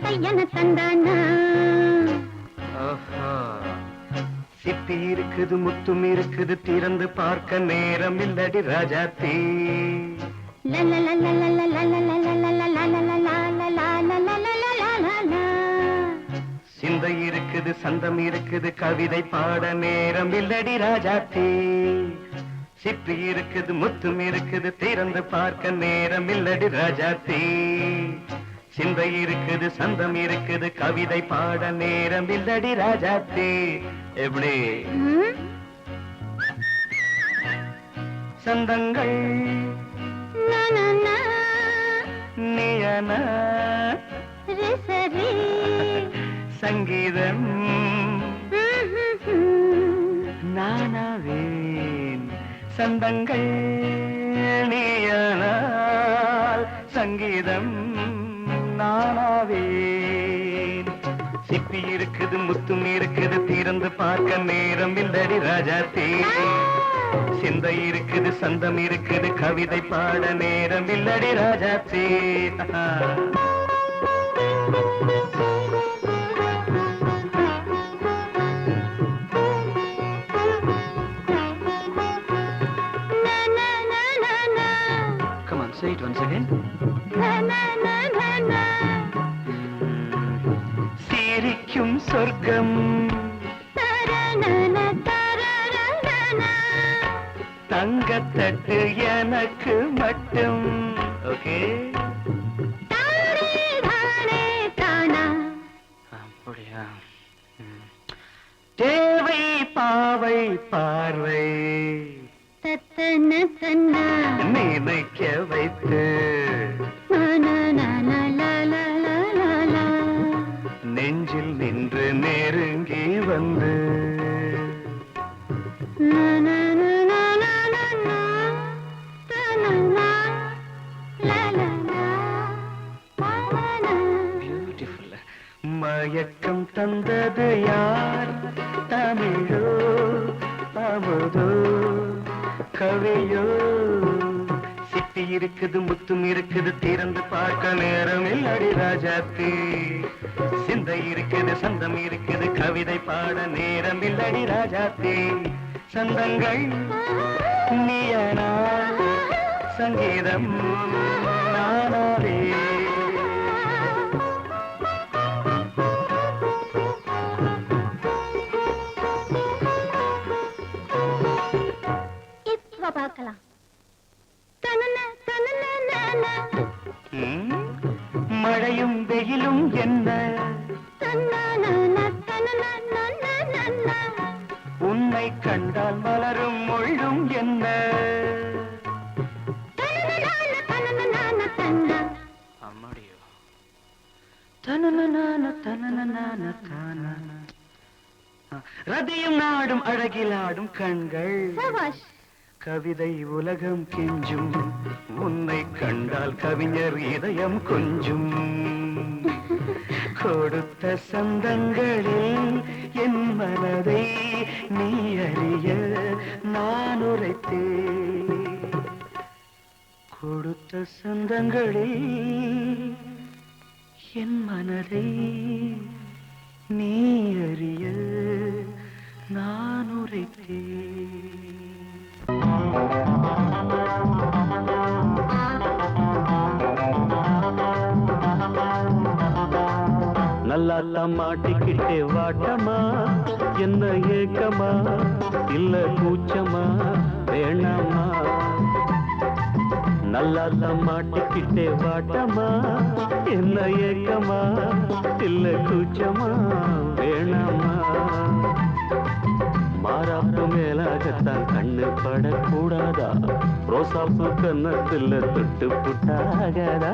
தையன தந்தானா சிப்பி இருக்குது முத்தும் இருக்குது திறந்து பார்க்க நேரம் இல்லடி ராஜாத்தி சிந்தை இருக்குது சந்தம் இருக்குது கவிதை பாட நேரம் இல்லடி ராஜாத்தி சிப்பி இருக்குது முத்தும் இருக்குது திறந்து பார்க்க நேரம் இல்லடி ராஜாத்தி சிந்தை இருக்குது சந்தம் இருக்குது கவிதை பாட நேரம் இல்லடி ராஜாத்தி எப்படி சந்தங்கள் நீயன சங்கீதம் நானாவேன் சந்தங்கள் நீயனால் சங்கீதம் நானாவேன் சிப்பி இருக்குது முத்தும் இருக்குது திறந்து பார்க்க நேரம் இல்லடி ராஜாத்தி சிந்தை இருக்குது சந்தம் இருக்குது கவிதை பாட நேரம் இல்லடி Rajathi Come on, say it once again. சிரிக்கும் சொர்க்கம் தங்கத்தட்டு எனக்கு மட்டும் ஓகே அப்படியா தேவை பாவை பார்வை நினைக்க வைத்து நெஞ்சில் நின்று நெருங்கி வந்து மயக்கம் தந்தது யார் தமிழோ அமுதோ கவியோ சிப்பி இருக்குது முத்தும் இருக்குது திறந்து பார்க்க நேரம் இல்லடி ராஜாத்தி சிந்தை இருக்குது சந்தம் இருக்குது கவிதை பாட நேரம் இல்லடி ராஜாத்தி சந்தங்கள் நீயனா சங்கீதம் நானாவே பார்க்கலாம் மழையும் வெயிலும் என்ன உன்னை கண்டால் மலரும் மொழியும் என்ன அம்மாடியோ ரதியும் நாடும் அழகிலாடும் கண்கள் கவிதை உலகம் கெஞ்சும் உன்னை கண்டால் கவிஞர் இதயம் கொஞ்சும் கொடுத்த சந்தங்களில் என் மனதை நீ அறிய நான் உரைத்தேன் கொடுத்த சந்தங்களில் என் மனதை நீ அறிய நான் உரைத்தேன் நல்லா மாட்டிக்கிட்டே வாட்டமா என்ன ஏக்கமா இல்ல கூச்சமா வேணாமா நல்லா மாட்டிக்கிட்டே வாட்டமா என்ன ஏக்கமா இல்ல கூச்சமா வேணாமா மாறாப்பு மேலாகத்தான் கண்ணு படக்கூடாதா ரோசாப்பு கன்னத்துல தொட்டு புட்டாகாதா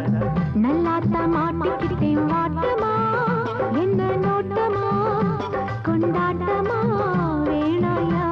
நல்லாத்தா மாட்டிக்கிட்டே வாட்டமா என்ன நோட்டமா கொண்டாட்டமா வேணாயா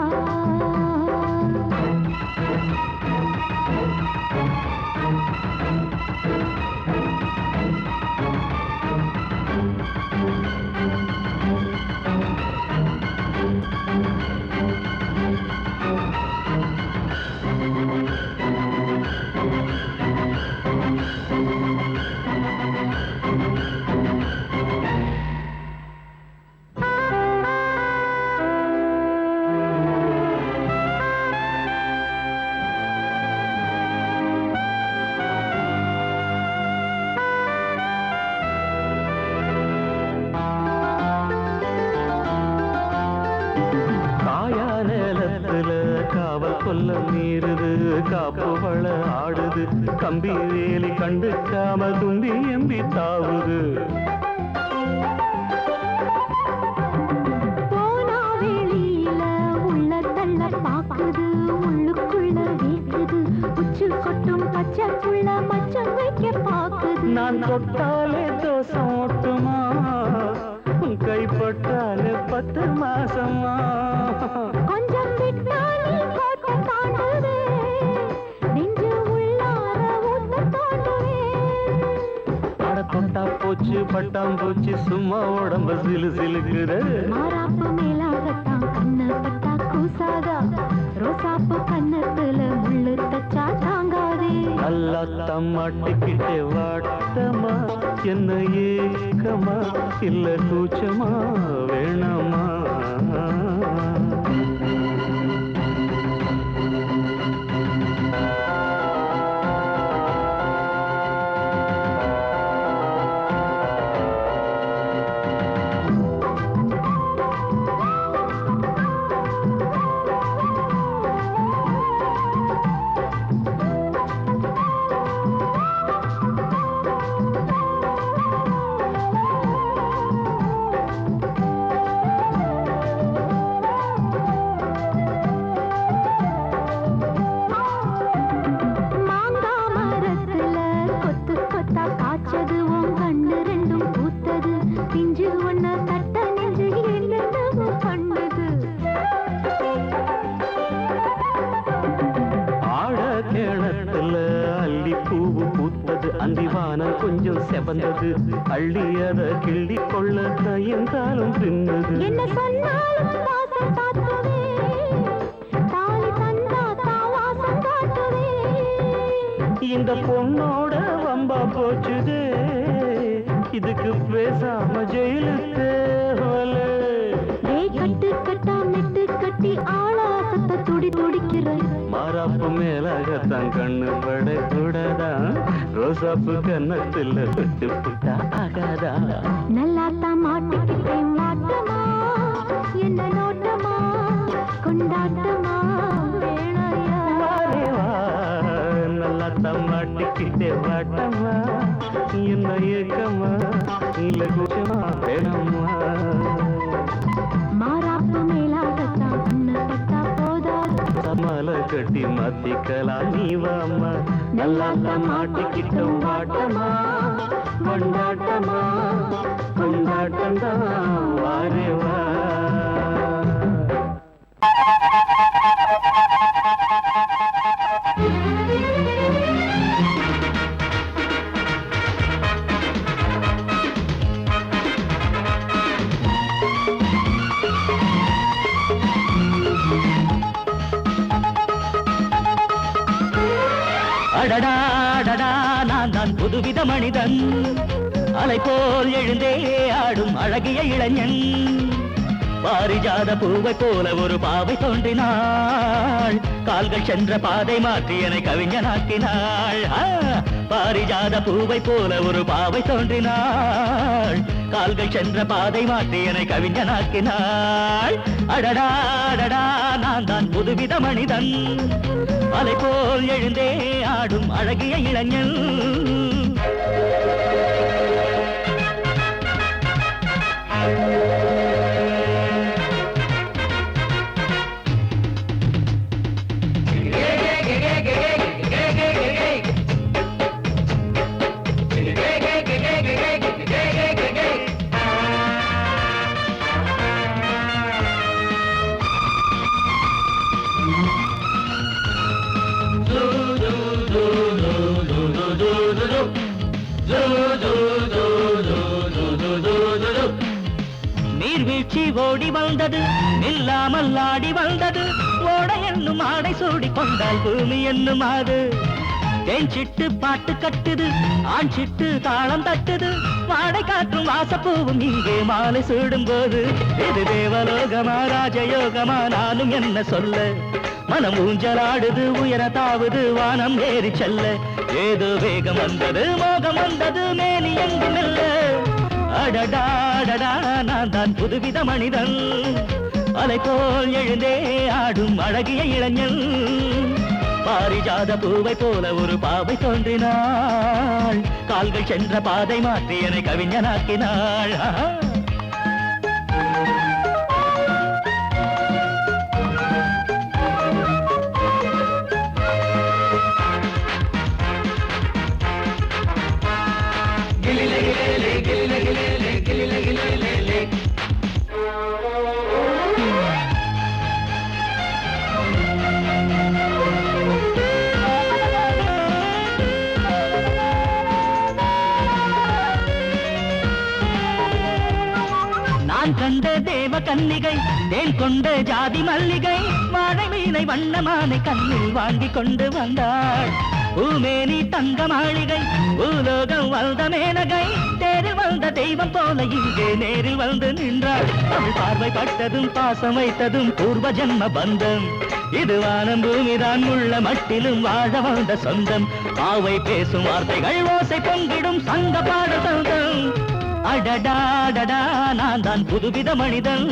கொல்ல மீறுது காப்பு வள ஆடுது கம்பி வேலி கண்டுக்காம தும்பி எம்பி தாவுது போனா வெளியில உள்ள தள்ள பாக்குது உள்ளுக்குள்ள வீக்குது உச்சு கொட்டும் பச்சை புள்ள மச்சம் வைக்க பாக்குது நான் தொட்டாலே தோசம் ஓட்டுமா கைப்பட்டாலே 10 மாசமா கொஞ்சம் விட்டாலே கோட்டை தாண்டுவே நெஞ்சு உள்ளார ஊத்த தாண்டுவே அட தொட்டா போச்சு பட்டாம்பூச்சி சும்மா உடம்ப சிலு சிலுக்குற மாறாப்பு மேலாகத்தான் கண்ணு பட்டா கூசாதா ரோசாப்பு கண்ணத்துல முள்ளு தச்சா தாங்காதே நல்லா தம்மாட்டிக்கிட்டே வாட்டமா என்ன ஏக்கமா இல்ல கூச்சமா வேணாமா கொஞ்சம் செவந்தது அள்ளி அத கிள்ளி கொள்ள தயந்தாலும் பின்னது என்ன சொன்னாலும் வாசம் காட்டுவே தாலி தந்தா தாவாசம் காட்டுவே இந்த பொண்ணோட வம்பா போச்சுதே இதுக்கு பேசாம ஜெயிலுக்கு கட்டு கட்டா மெட்டு கட்டி ஆளாசத்தை துடி துடிக்கிற மாறாப்பு மேலாகத்தான் கண்ணு பட கூடாதான் ரோசாப்பு கன்னத்துல விட்டு புட்டா ஆகாதா நல்லாத்தான் மாட்டிக்கிட்டேன் மாட்டமா என்ன நோட்டமா கொண்டாட்டமா வேணையா நல்லாத்தான் மாட்டிக்கிட்டே வாட்டமா என்ன ஏக்கமா இல்ல கூச்சமா வேணாமா மாறாப்பு மேலாகத்தான் கண்ணு பட்டா போதாது மலை கட்டி மாத்திக்கலாம் நீ வாமா நல்லாத்தான் மாட்டிக்கிட்ட வாட்டமா கொண்டாட்டமா கொண்டாட்டம்தான் வாரே வா அடடா அடடா நான் தான் புதுவித மனிதன் அலை போல் எழுந்தே ஆடும் அழகிய இளைஞன் பாரிஜாத பூவை போல ஒரு பாவை தோன்றினாள் கால்கள் சென்ற பாதை மாற்றி என்னை கவிஞனாக்கினாள் பாரிஜாத பூவை போல ஒரு பாவை தோன்றினாள் கால்கள் சென்ற பாதை மாற்றி என்னை கவிஞனாக்கினாள் அடடா அடடா நான் தான் புதுவித மனிதன் அலை போல் எழுந்தே ஆடும் அழகிய இளைஞன் நீர்வீழ்ச்சி ஓடி வந்தது நில்லாமல் ஆடி வந்தது ஓட என்னும் ஆடை சூடி கொண்டால் பூமி என்னும் ஆடு தேன் சிட்டு பாட்டு கட்டுது ஆண் சிட்டு தாளம் தட்டுது வாடை காற்றும் வாசப்பூவும் இங்கே மாலை சூடும் போது இது தேவலோகமா ராஜயோகமா நானும் என்ன சொல்ல மனம் ஊஞ்சலாடுது உயர தாவது வானம் ஏறி செல்ல ஏதோ வேகம் வந்தது மோகம் வந்தது மேனி எங்கும் இல்ல அடடா அடடா நான் தான் புதுவித மனிதன் அலை போல் எழுந்தே ஆடும் அழகிய இளைஞன் பாரிஜாத பூவை போல ஒரு பாவை தோன்றினாள் கால்கள் சென்ற பாதை மாற்றி என்னை கவிஞனாக்கினாள் நான் கண்ட தேவ கன்னிகை தேன் கொண்ட ஜாதி மல்லிகை வாழை மீனை வண்ணமானை கண்ணில் வாங்கி கொண்டு வந்தாள் பூமேனி தங்க மாளிகை பூலோகம் வந்த மேனகை தேரில் வந்த தெய்வம் போல இங்கே நேரில் வந்து நின்றாள் அவள் பார்வை பட்டதும் பாசம் வைத்ததும் பூர்வ ஜன்ம பந்தம் இது வானம் பூமிதான் உள்ள மட்டிலும் வாழ வந்த சொந்தம் பாவை பேசும் வார்த்தைகள் ஓசை பொங்கிடும் சங்க பாட சொந்தம் அடடாடடா நான் தான் புதுவித மனிதன்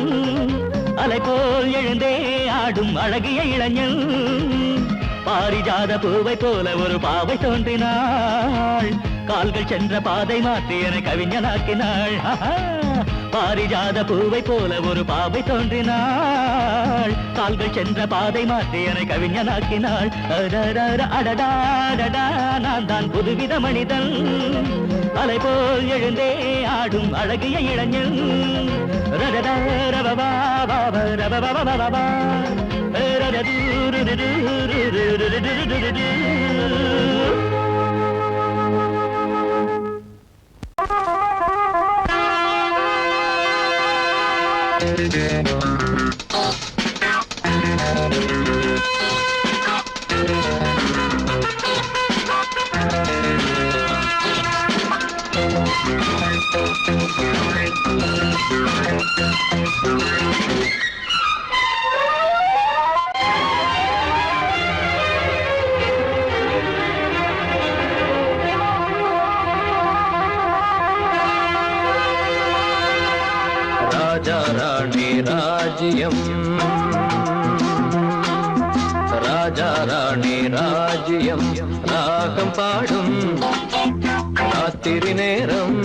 அலை போல் எழுந்தே ஆடும் அழகிய இளைஞன் பாரிஜாத பூவை போல ஒரு பாவை தோன்றினாள் கால்கள் சென்ற பாதை மாற்றி என்னை கவிஞனாக்கினாள் பாரிஜாத பூவை போல ஒரு பாவை தோன்றினாள் கால்கள் சென்ற பாதை மாற்றி என்னை கவிஞனாக்கினாள் அடடாடடா நான் தான் புதுவித மனிதன் அலை போல் எழுந்தே ஆடும் அழகிய இளைஞன் ராஜா ராணி ராஜ்யம் ராஜா ராணி ராஜ்யம் ராகம் பாடும் ராத்திரி நேரம்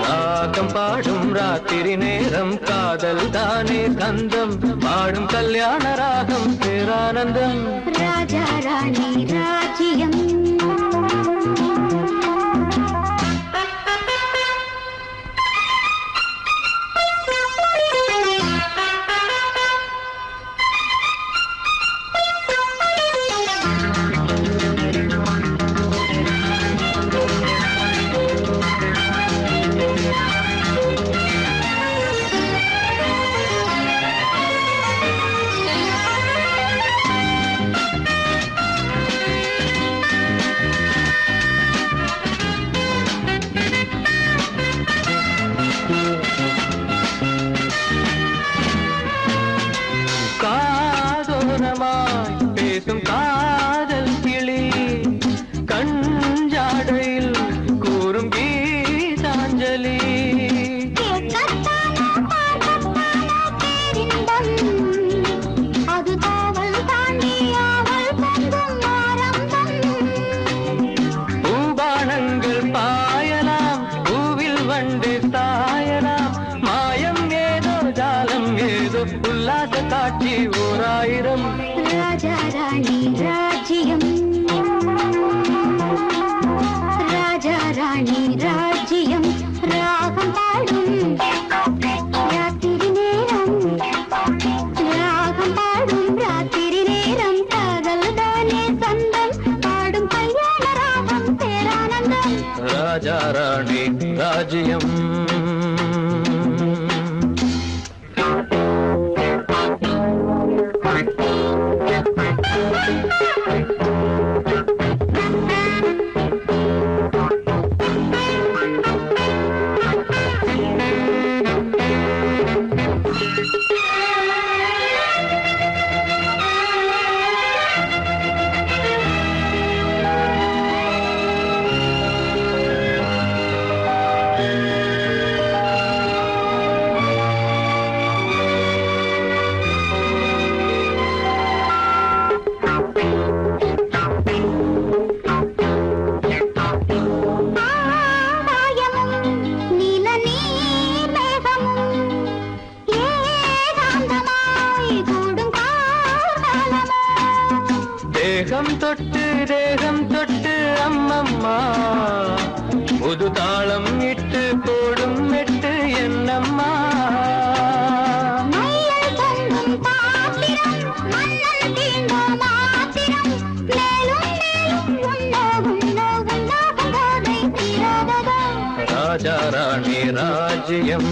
ராகம் பாடும் ராத்திரி நேரம் காதல் தானே கந்தம் பாடும் கல்யாண ராகம் பேரானந்தம் ராஜா ராணி ராஜ்யம் பேசும் காதல் கிளி கஞ்சாடையில் கூறும் கீதாஞ்சலி அது காவல் தாண்டி அவள் பொங்கும் ஆரம்பம் பூபானங்கள் பாயலாம் பூவில் வண்டு தாயலாம் மாயம் ஏதோ ஜாலம் ஏதோ உல்லாச காட்சி ஓராயிரம் ராஜா ராணி ராஜ்யம் ராஜா ராணி ராஜ்யம் ராகம் பாடும் ராத்திரி நேரம் ராகம் பாடும் ராத்திரி நேரம் காதல் தானே சொந்தம் பாடும் கல்யாண ராகம் பேரானந்தம் ராஜா ராணி ராஜ்யம் தேகம் தொட்டு அம்மம்மா புது தாளம் இட்டு போடும் மெட்டு என்னம்மா ராஜா ராணி ராஜ்யம்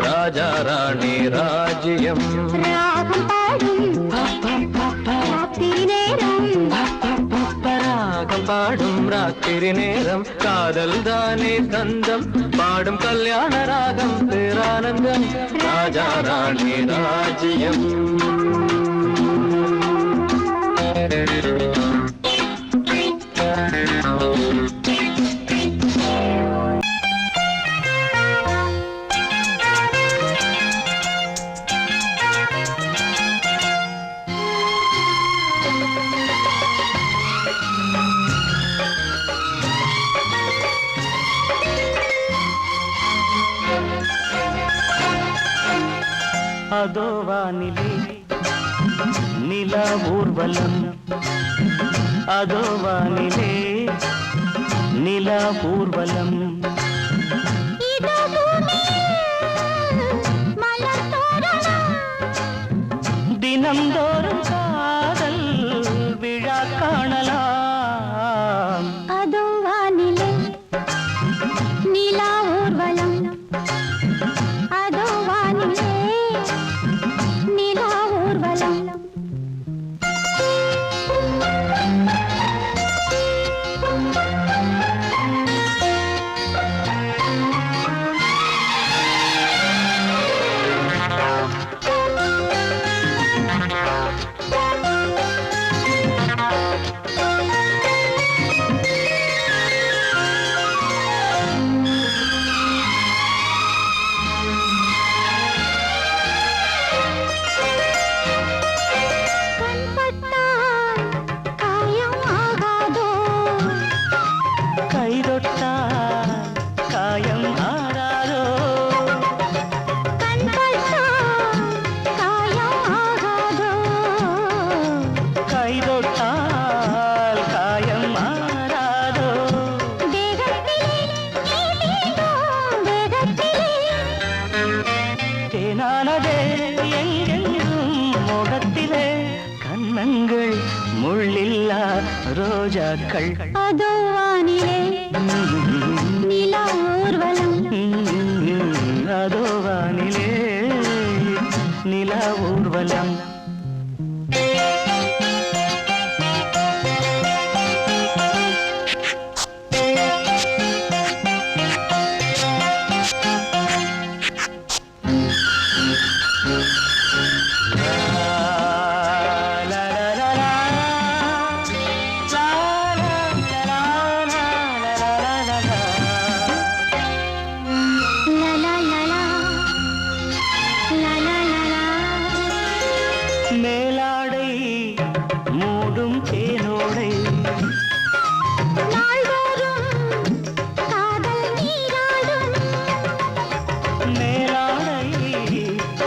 ராஜா ராணி ராஜ்யம் ராகம் பாடும் ராத்திரி நேரம் காதல் தானே தந்தம் பாடும் கல்யாண ராகம் பேரானந்தம் ராஜா ராணி ராஜ்யம் அதோ வானிலே நிலா ஊர்வலம் அதோ வானிலே நிலா ஊர்வலம் தினம்தோறும் காதல் விழா காணலாம் அதோ வானிலே நிலா ஊர்வலம் அதோ வானிலே நிலா ஊர்வலம் முள்ளில்லா ரோஜாக்கள் அதோ வானிலே நிலா ஊர்வலம் அதோ வானிலே நிலா ஊர்வலம் மேலாடை மூடும் தேனோடை மேலாடை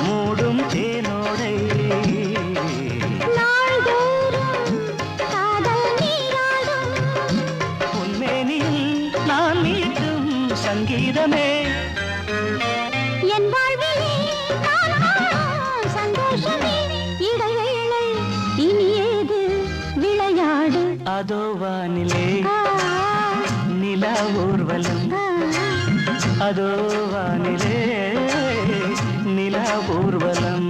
மூடும் தேனோடை உன்மேனில் நான் மீட்டும் சங்கீதமே என் வாழ்விலே சந்தோஷமே இடைவேளை இனியேது விளையாடு அதோ வானிலே நிலா ஊர்வலம் அதோ வானிலே நிலா ஊர்வலம்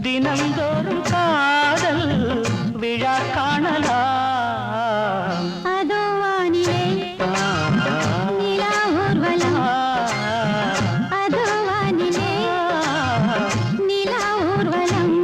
தினம்தோறும் காதல் விழா காணலாம் அதோ வானிலே நிலா ஊர்வலம் அதோ வானிலே நிலா ஊர்வலம்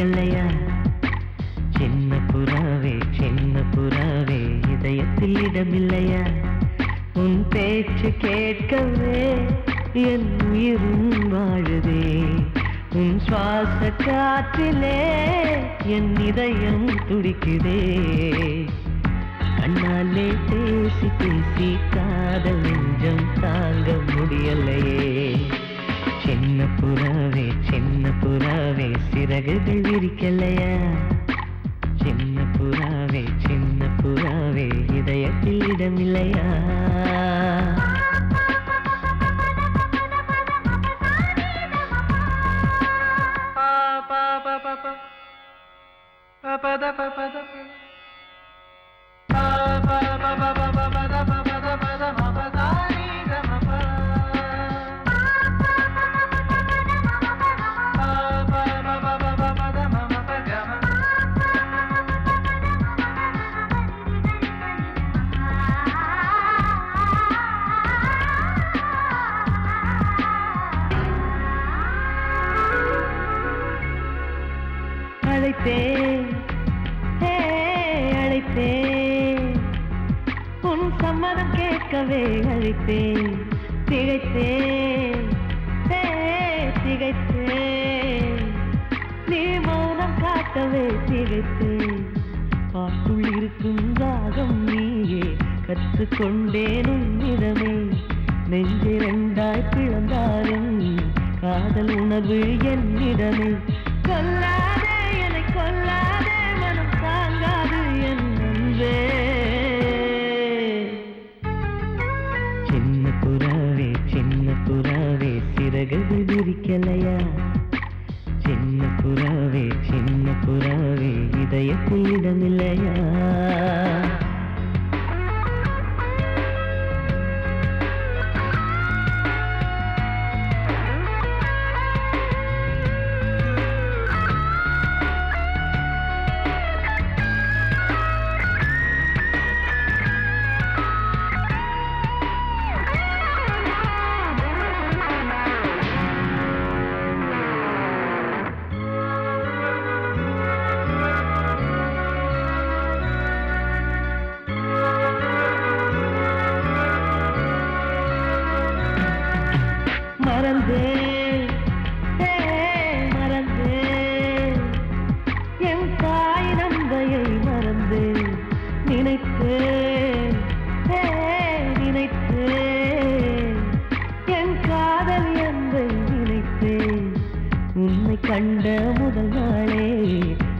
பிடிக்கலையா? சின்ன புறாவே இதயத்தில் இடமில்லையா? உன் பேச்சு கேட்கவே என் உயிரும் வாழுதே. உன் சுவாச காற்றிலே என் இதயம் துடிக்குதே. கண்ணாலே பேசி பேசி காதல் நெஞ்சம் தாங்க முடியலையே. சின்ன புறாவே சிறகுகள் விரிக்கலையா? சின்ன புறாவே இதயத்தில் இடமில்லையா? அழைத்தேன் உன் சம்மதம் கேட்கவே அழைத்தேன். திகைத்தேன் நீ மௌனம் காட்டவே திகைத்தேன். பாட்டுள் இருக்கும் ராகம் நீயே கற்றுக்கொண்டேன் உன்னிடமே. நெஞ்சிரண்டாய் பிளந்தாலும் காதல் உணர்வு என்னிடமே. கொல்லாதே என்னை கொல்லாதே மனம் தாங்காது என் அன்பே. சின்ன புறாவே சிறகுகள் விரிக்கலையா? சின்ன புறாவே இதயத்தில் இடமில்லையா? மறந்தேன் என் தாய் நம்பையை மறந்தேன். நினைத்தேன் என் காதல் என்பை நினைத்தேன். உன்னை கண்ட முதல் நாளே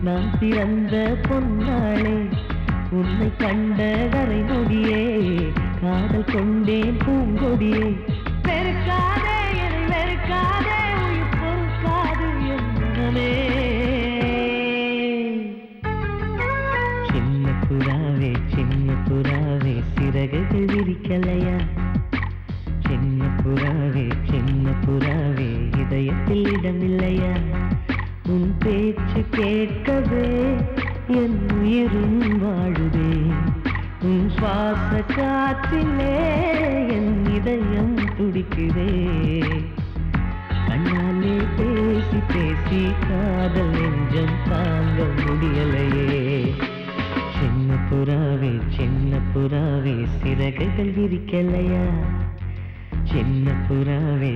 நான் பிறந்த பொன்னாளே. உன்னை கண்ட கரை நொடியே காதல் கொண்டேன் பூங்கொடியே. வெறுக்காதே என்னை வெறுக்காதே உயிர் பொறுக்காது என் மனமே. சின்ன புறாவே சிறகுகள் விரிக்கலையா? சின்ன புறாவே இதயத்தில் இடமில்லையா? உன் பேச்சு கேட்கவே என் உயிரும் வாழுதே. உன் சுவாச காற்றிலே என் இதயம் துடிக்குதே. கண்ணாலே பேசி பேசி காதல் நெஞ்சம் தாங்க முடியலையே. சின்ன புறாவே சிறகுகள் விரிக்கலையா? சின்ன புறாவே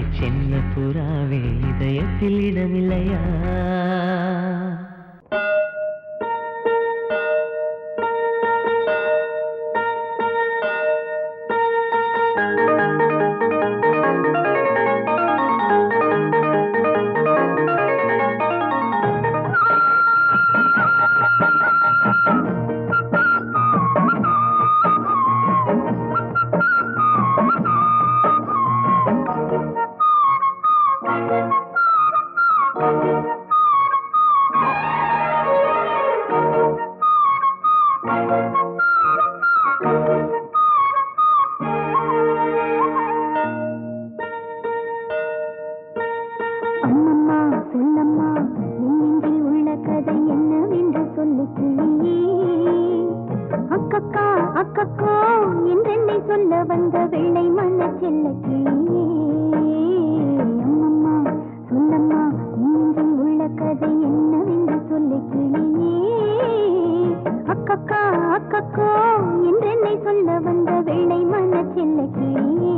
இதயத்தில் இடமில்லையா? கதை என்னவென்று சொல்ல அக்கக்கா அக்கக்கோ என்றென்னை சொல்ல வந்த வெள்ளை மன செல்ல கிளியே.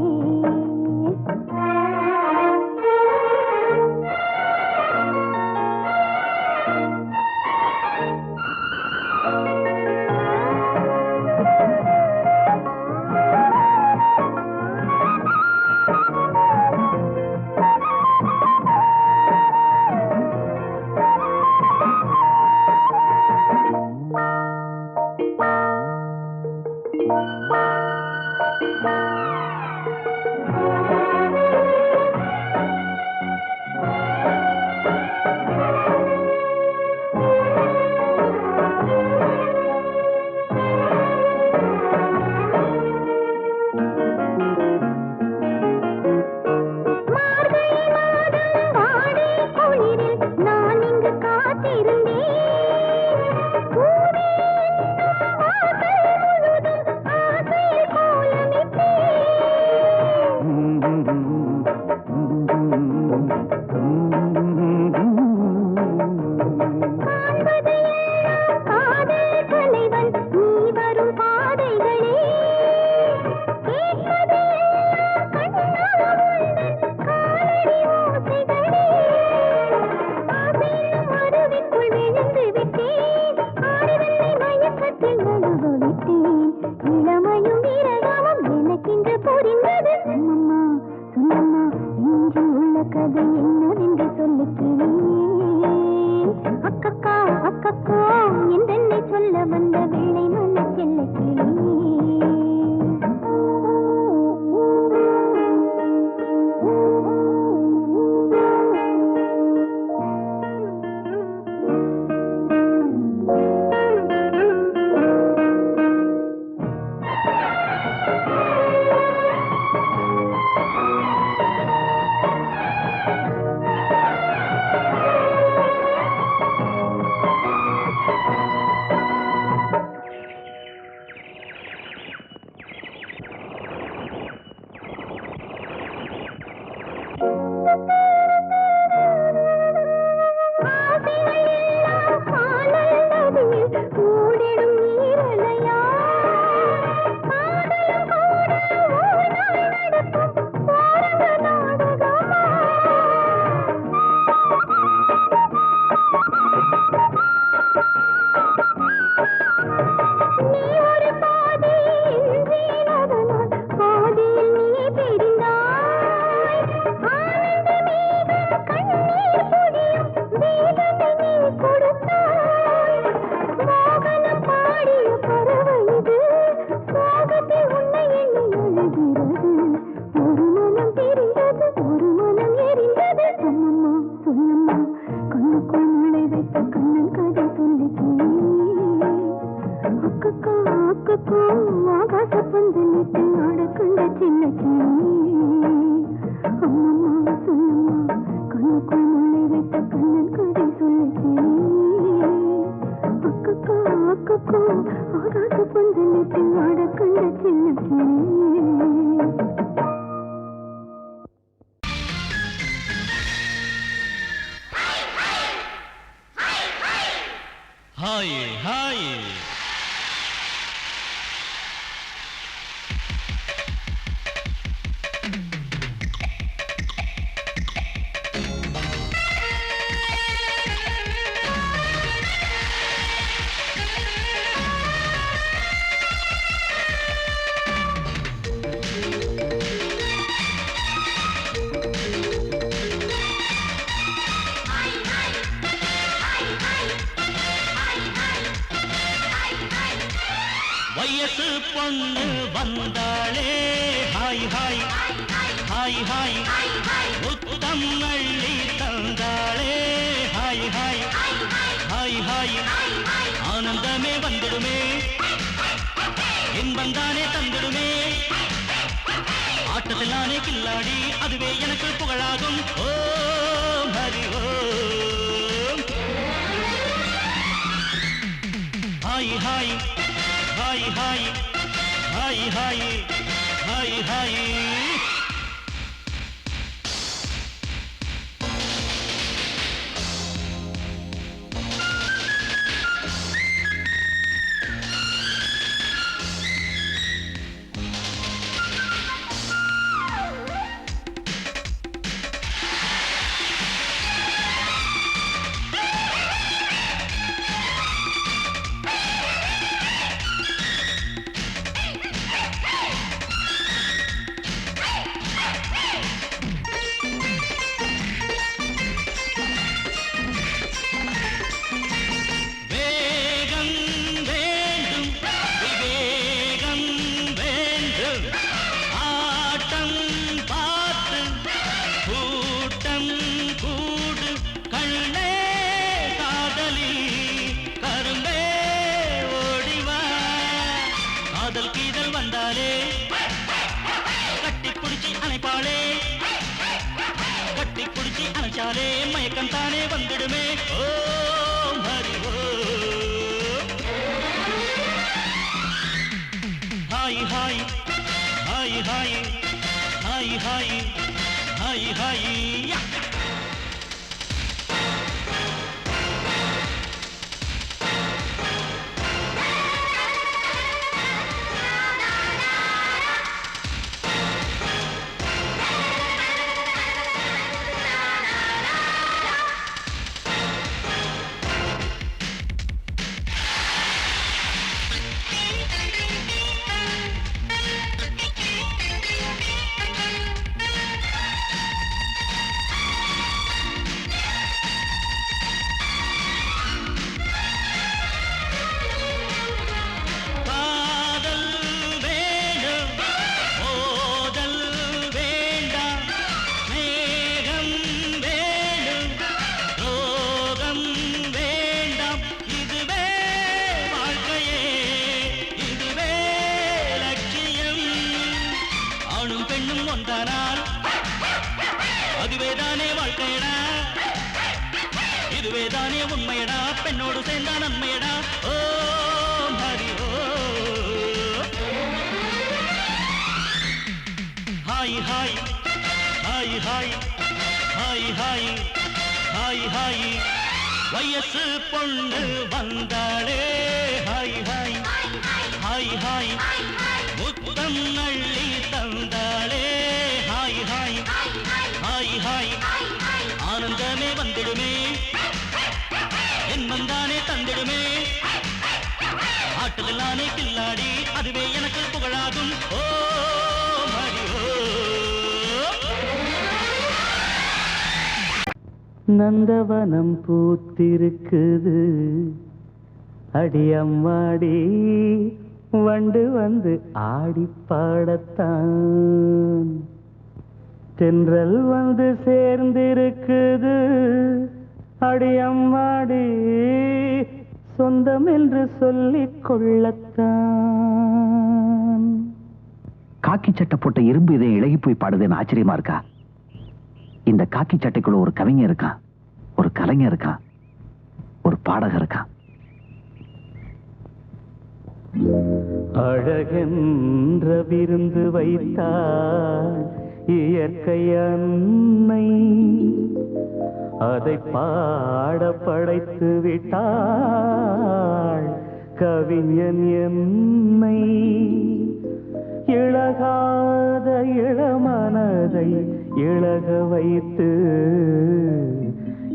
வயசு பொண்ணு வந்தாளே ஹாய் ஹாய் ஹாய் ஹாய் முத்தம் அள்ளி தந்தாளே ஹாய் ஹாய் ஹாய் ஹாய் ஆனந்தமே வந்துடுமே இன்பந்தானே தந்துடுமே ஆட்டத்தில் நானே கில்லாடி அதுவே எனக்கு புகழாகும் Om Hari Om hi hi hi hi hi hi hi hi வந்தாலே கட்டி குடிச்சி அணைப்பாளே கட்டி குடிச்சி அணைச்சாலே மயக்கம் தானே வந்துடுமே ஓ ஹரி ஓ hi hi hi hi hi hi hi hi அதுவேதானே வாழ்க்கையடா இதுவேதானே உண்மையடா பெண்ணோடு சேர்ந்தா நன்மையடா ஓ ஹரி ஓ hi hi hi hi hi hi hi hi வயசு பொண்ணு வந்தாளே ஹாய் ஹாய் ஹாய் ஹாய் முத்தம் நள்ளி தந்தாளே ஹாய் ஹாய் ஹாய் ஹாய் ஆனந்தமே வந்திடுமே என் வந்தானே தந்திடுமே ஆட்டுதலானே கில்லாடி அதுவே எனக்கு புகழாகும் ஓ ஹரி ஓ நந்தவனம் பூத்திருக்குது அடியம்மாடி வண்டு வந்து ஆடி பாடத்தான் தென்றல் வந்து சேர்ந்திருக்குது அடியம்மாடி சொந்தம் என்று சொல்லிக் கொள்ளத்தான். காக்கி சட்டை போட்ட இரும்பு இதை இழகி போய் பாடுதுன்னு ஆச்சரியமா இருக்கா? இந்த காக்கி சட்டைக்குள்ள ஒரு கவிஞர் இருக்கான், ஒரு கலைஞர் இருக்கான், ஒரு பாடகர் இருக்கான். அழகென்ற விருந்து வைத்தாள் இயற்கை அன்னை, அதை பாட படைத்து விட்டாள் கவிஞன் என்னை. இழகாத இளமனதை இழக வைத்து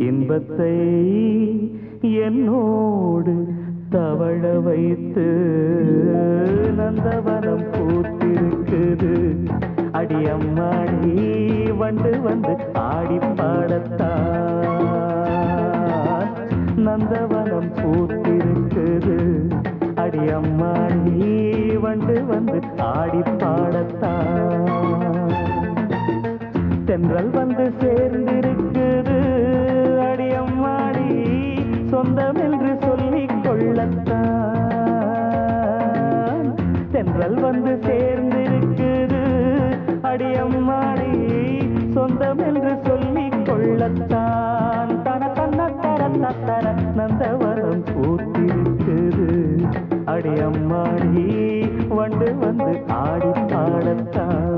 இன்பத்தை என்னோடு தவழ வைத்து நந்தவனம் பூத்திருக்குது அடியம்மாடி வண்டு வந்து ஆடி பாடத்தான். நந்தவனம் பூத்திருக்குது அடியம்மாடி வண்டு வந்து ஆடி பாடத்தான். தென்றல் வந்து சேர்ந்திருக்குது அடியம்மாடி சொந்தம் என்று சொல்லிக் கொள்ளத்தான். தென்றல் வந்து சேர்ந்திருக்குது அடியம்மாடி சொந்தம் என்று சொல்லிக் கொள்ளத்தான். தன தன்ன தர தர நந்தவனம் பூத்திருக்குது அடியம்மாடி வண்டு வந்து ஆடி பாடத்தான்.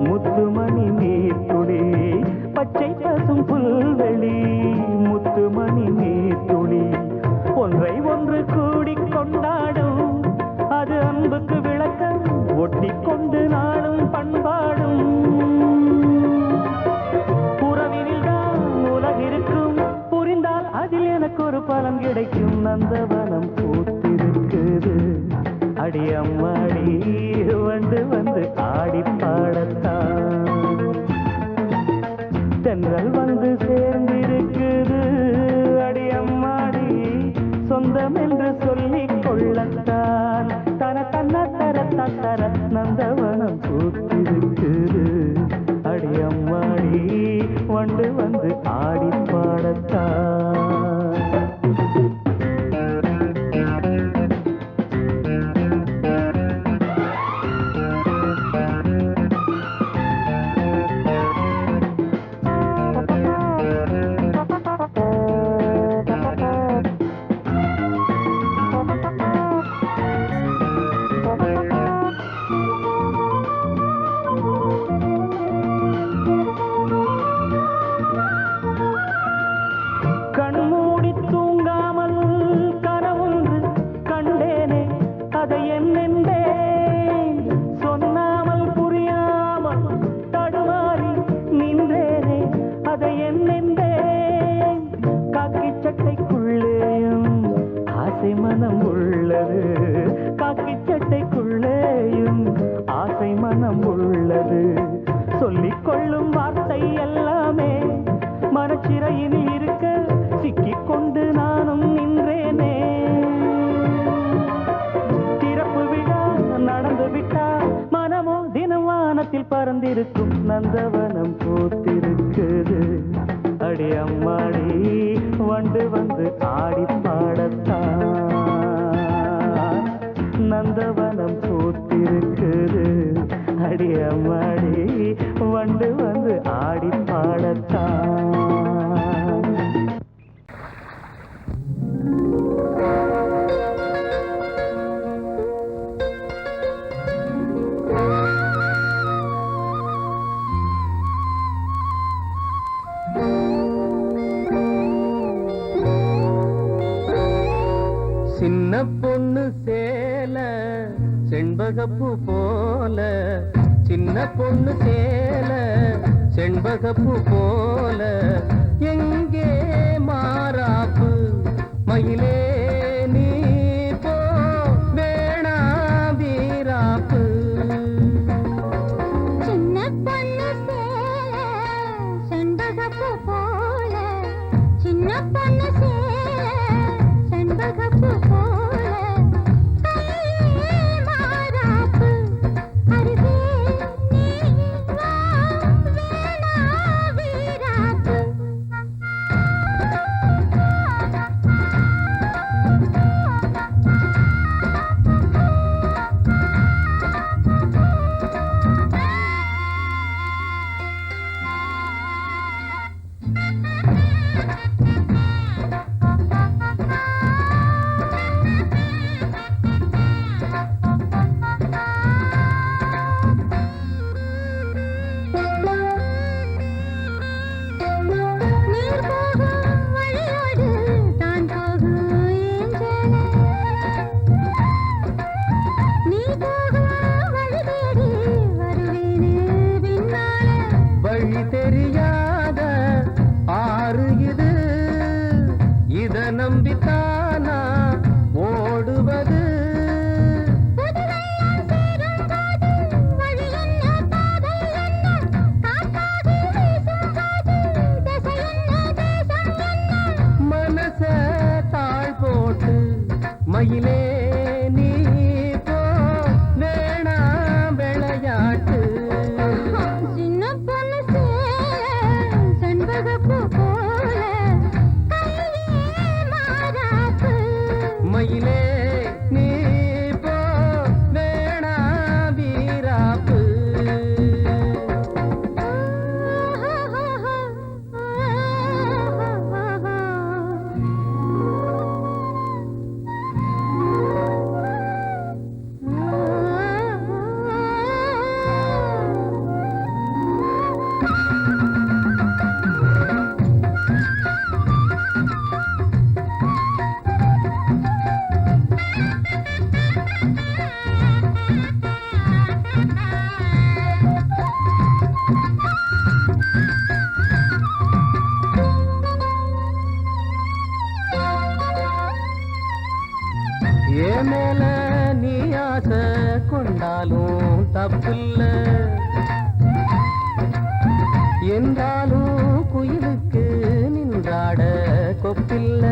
முத்துமணி நீர்த்துளி பச்சை பசும் புல்வெளி முத்துமணி நீர்த்துளி ஒன்றை ஒன்று கூடி கொண்டாடும் அது அன்புக்கு விளக்கம் ஒட்டி கொண்டு வந்து ஆடி பாடத்தான் தென்றல் வந்து சேர்ந்திருக்குது அடியம்மாடி சொந்தம் என்று சொல்லிக் கொள்ளத்தான் தர தன்ன தர தர நந்தவனம் பூத்திருக்குது அடியம்மாடி வண்டு வந்து ஆடி பாடத்தான் பறந்திருக்கும் நந்தவனம் பூத்திருக்குது அடியம்மாடி வண்டு வந்து ஆடி பாடத்தான் நந்தவனம் பூத்திருக்குது அடியம்மாடி வண்டு வந்து ஆடி பாடத்தான் சின்ன பொண்ணு சேல செண்பகப்பூ போல சின்ன பொண்ணு சேல செண்பகப்பூ போல எங்கே மாறாப்பு மயிலே நீ போ வேணா வீராப்பு சின்ன பொண்ணு சேல செண்பகப்பூ போல சின்ன பொண்ணு சேல செண்பகப்பூ போல கையே மாறாப்பு அருகே நீ வா வேணா வீராப்பு நீர் போகும் வழியோடு தான் போகும் ஏஞ்சல நீ போகும் வழி தேடி வருவேனே பின்னால வழி தெரியாத ஆறு இது இத நம்பித்தானா ஓடுவது புதுவெள்ளம் சேரும் போது வழி என்ன பாதை என்ன காற்றாகி வீசும் போது திசை என்ன தேசம் என்ன மனச தாழ் போட்டு மயிலே நீ போ வேணா விளையாட்டு சின்ன பொண்ணு சேல செண்பகப்பூ போல கையே மாறாப்பு மயிலே நீ போ வேணா வீராப்பு கொப்பில்ல என்றாலும் குயிலுக்கு நின்றாட கொப்பில்ல